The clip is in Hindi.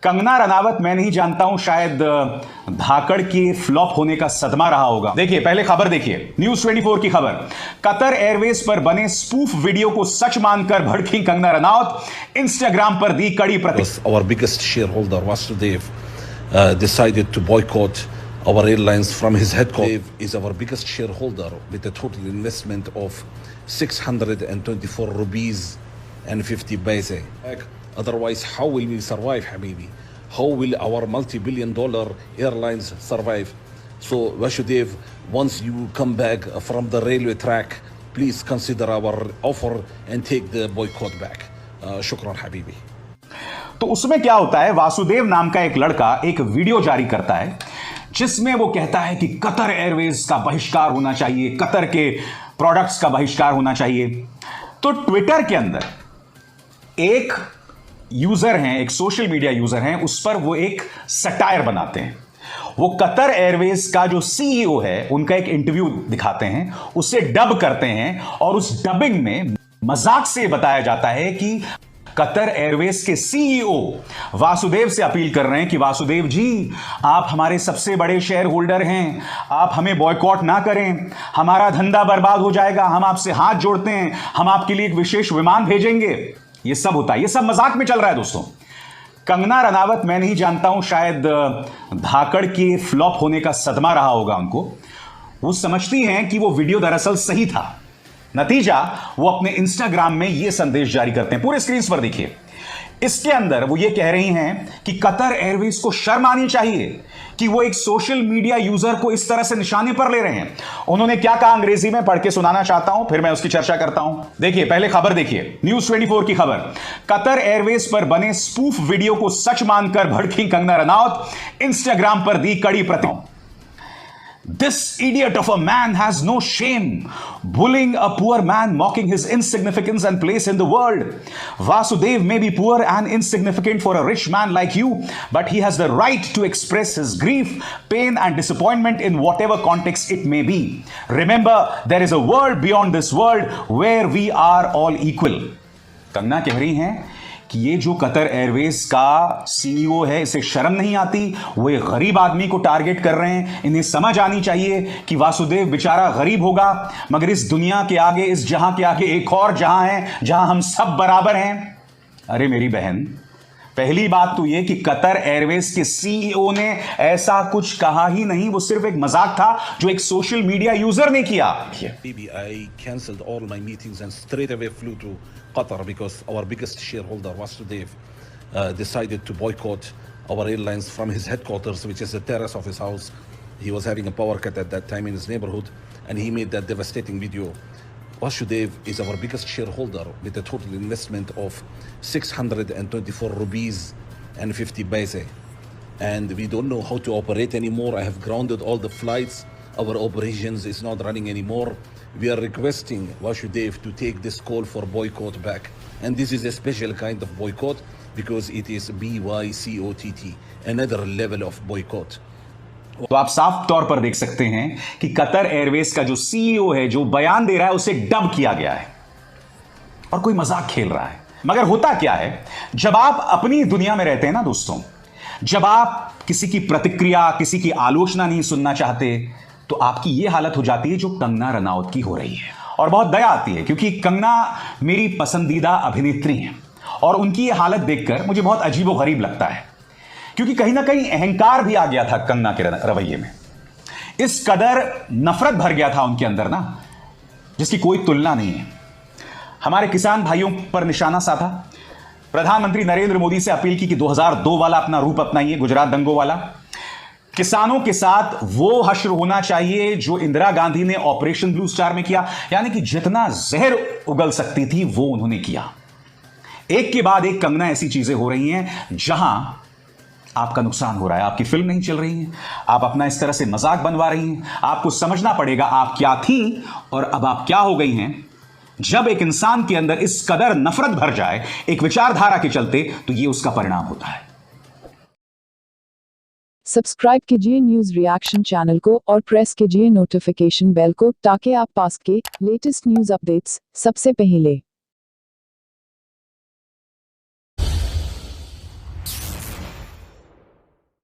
कंगना रनावत, मैं नहीं जानता हूं, शायद धाकड़ के फ्लॉप होने का सदमा रहा होगा। देखिए, पहले खबर देखिए, न्यूज 24 की खबर। कतर एयरवेज पर बने स्पूफ वीडियो को सच मानकर भड़की कंगना रनावत, इंस्टाग्राम पर दी कड़ी प्रतिक्रिया। Our biggest shareholder, Vasudev, decided to boycott our airlines from his headquarters. Vasudev is our biggest shareholder with a total investment of 624 rupees and 50 paise. Otherwise, how will we survive, Habibi? How will our multi-billion-dollar airlines survive? So, Vasudev, once you come back from the railway track, please consider our offer and take the boycott back. Shukran, Habibi. तो उसमें क्या होता है, वासुदेव नाम का एक लड़का एक वीडियो जारी करता है जिसमें वो कहता है कि कतर एयरवेज का बहिष्कार होना चाहिए, कतर के प्रोडक्ट्स का बहिष्कार होना चाहिए। तो ट्विटर के अंदर एक यूजर हैं, एक सोशल मीडिया यूजर हैं, उस पर वो एक सटायर बनाते हैं। वो कतर एयरवेज का जो सीईओ है उनका एक इंटरव्यू दिखाते हैं, उसे डब करते हैं और उस डबिंग में मजाक से बताया जाता है कि कतर एयरवेज के सीईओ वासुदेव से अपील कर रहे हैं कि वासुदेव जी, आप हमारे सबसे बड़े शेयर होल्डर हैं, आप हमें बॉयकॉट ना करें, हमारा धंधा बर्बाद हो जाएगा, हम आपसे हाथ जोड़ते हैं, हम आपके लिए एक विशेष विमान भेजेंगे। ये सब होता है, ये सब मजाक में चल रहा है दोस्तों। कंगना रनावत, मैं नहीं जानता हूं, शायद धाकड़ के फ्लॉप होने का सदमा रहा होगा उनको। वो समझती हैं कि वो वीडियो दरअसल सही था। नतीजा, वो अपने इंस्टाग्राम में ये संदेश जारी करते हैं, पूरे स्क्रीन पर देखिए। इसके अंदर वो ये कह रही हैं कि कतर एयरवेज को शर्म आनी चाहिए कि वो एक सोशल मीडिया यूजर को इस तरह से निशाने पर ले रहे हैं। उन्होंने क्या कहा अंग्रेजी में पढ़ के सुनाना चाहता हूं, फिर मैं उसकी चर्चा करता हूं। देखिए, पहले खबर देखिए, न्यूज 24 की खबर। कतर एयरवेज पर बने स्पूफ वीडियो को सच मानकर भड़की कंगना रनावत, इंस्टाग्राम पर दी कड़ी प्रतिक्रिया। This idiot of a man has no shame, bullying a poor man, mocking his insignificance and place in the world. Vasudev may be poor and insignificant for a rich man like you, but he has the right to express his grief, pain and disappointment in whatever context it may be. Remember, there is a world beyond this world where we are all equal. Kangana कह रही हैं कि ये जो कतर एयरवेज का सीईओ है, इसे शर्म नहीं आती, वो एक गरीब आदमी को टारगेट कर रहे हैं। इन्हें समझ आनी चाहिए कि वासुदेव बेचारा गरीब होगा, मगर इस दुनिया के आगे, इस जहां के आगे एक और जहां है जहां हम सब बराबर हैं। अरे मेरी बहन, पहली बात तो ये कि कतर एयरवेज के सीईओ ने ऐसा कुछ कहा ही नहीं, वो सिर्फ एक मजाक था जो एक सोशल मीडिया यूजर ने किया। I cancelled all my meetings and straight away flew to Qatar because our biggest shareholder, Vasudev, decided to boycott our airlines from his headquarters, which is the terrace of his house. He was having a power cut at that time in his neighborhood, and he made that devastating video. Vasudev is our biggest shareholder with a total investment of 624 rupees and 50 paise. And we don't know how to operate anymore. I have grounded all the flights. Our operations is not running anymore. We are requesting Vasudev to take this call for boycott back. And this is a special kind of boycott because it is BYCOTT, another level of boycott. तो आप साफ तौर पर देख सकते हैं कि कतर एयरवेज का जो सीईओ है, जो बयान दे रहा है, उसे डब किया गया है और कोई मजाक खेल रहा है। मगर होता क्या है, जब आप अपनी दुनिया में रहते हैं ना दोस्तों, जब आप किसी की प्रतिक्रिया, किसी की आलोचना नहीं सुनना चाहते, तो आपकी यह हालत हो जाती है जो कंगना रनावत की हो रही है। और बहुत दया आती है क्योंकि कंगना मेरी पसंदीदा अभिनेत्री हैं और उनकी यह हालत देखकर मुझे बहुत अजीबोगरीब लगता है, क्योंकि कहीं ना कहीं अहंकार भी आ गया था कंगना के रवैये में। इस कदर नफरत भर गया था उनके अंदर ना, जिसकी कोई तुलना नहीं है। हमारे किसान भाइयों पर निशाना साधा, प्रधानमंत्री नरेंद्र मोदी से अपील की कि 2002 वाला अपना रूप अपनाइए, गुजरात दंगों वाला। किसानों के साथ वो हश्र होना चाहिए जो इंदिरा गांधी ने ऑपरेशन ब्लू स्टार में किया, यानी कि जितना जहर उगल सकती थी वो उन्होंने किया। एक के बाद एक कंगना ऐसी चीजें हो रही हैं जहां आपका नुकसान हो रहा है, आपकी फिल्म नहीं चल रही है, आप अपना इस तरह से मजाक बनवा रही हैं। आपको समझना पड़ेगा आप क्या थी और अब आप क्या हो गई हैं। जब एक इंसान के अंदर इस कदर नफरत भर जाए एक विचारधारा के चलते, तो ये उसका परिणाम होता है। सब्सक्राइब कीजिए न्यूज रिएक्शन चैनल को और प्रेस कीजिए नोटिफिकेशन बेल को ताकि आप पास के लेटेस्ट न्यूज अपडेट्स सबसे पहले